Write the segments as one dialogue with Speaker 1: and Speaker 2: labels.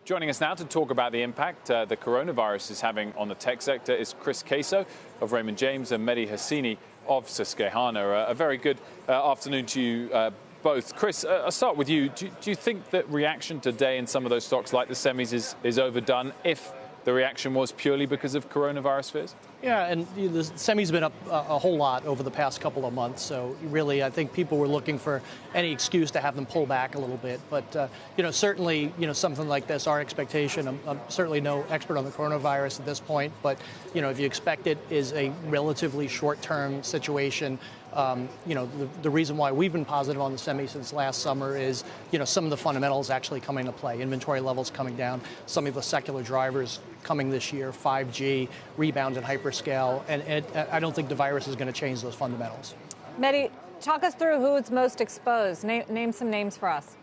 Speaker 1: Joining us now to talk about the impact the coronavirus is having on the tech sector is Chris Caso of Raymond James and Mehdi Hosseini of Susquehanna. A very good afternoon to you both. Chris, I'll start with you. Do you think that reaction today in some of those stocks like the semis is overdone if the reaction was purely because of coronavirus fears?
Speaker 2: Yeah, and the semi's been up a whole lot over the past couple of months. So really, I think people were looking for any excuse to have them pull back a little bit. But, certainly, something like this, our expectation, I'm certainly no expert on the coronavirus at this point, but, if you expect it is a relatively short-term situation, the reason why we've been positive on the semi since last summer is, some of the fundamentals actually coming into play. Inventory levels coming down, some of the secular drivers coming this year, 5G, rebound in hyperscale, and I don't think the virus is going to change those fundamentals.
Speaker 3: Mehdi, talk us through who's most exposed. Name some names for us.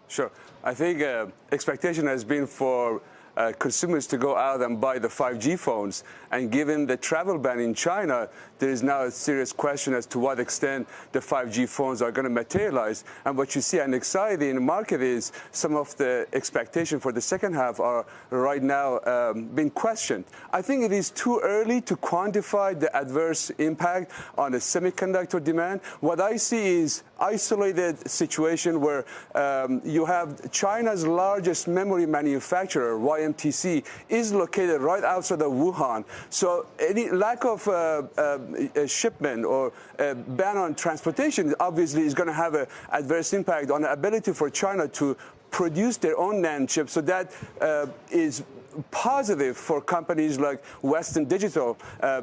Speaker 4: Sure. I think expectation has been for consumers to go out and buy the 5G phones. And given the travel ban in China, there is now a serious question as to what extent the 5G phones are going to materialize. And what you see and anxiety in the market is some of the expectation for the second half are right now being questioned. I think it is too early to quantify the adverse impact on the semiconductor demand. What I see is isolated situation where you have China's largest memory manufacturer, YMTC, is located right outside of Wuhan. So any lack of shipment or ban on transportation obviously is going to have an adverse impact on the ability for China to produce their own NAND chips. So that is positive for companies like Western Digital.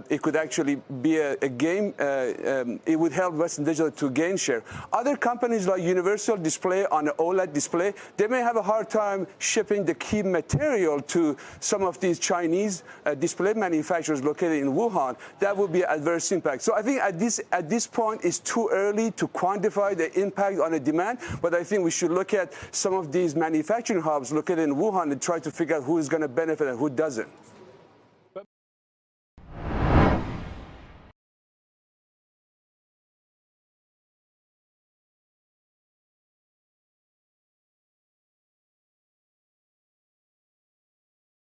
Speaker 4: It could actually be a game. It would help Western Digital to gain share. Other companies like Universal Display on the OLED display, they may have a hard time shipping the key material to some of these Chinese display manufacturers located in Wuhan. That would be an adverse impact. So I think at this point it's too early to quantify the impact on the demand, but I think we should look at some of these manufacturing hubs located in Wuhan and try to figure out who is going to benefit and who doesn't.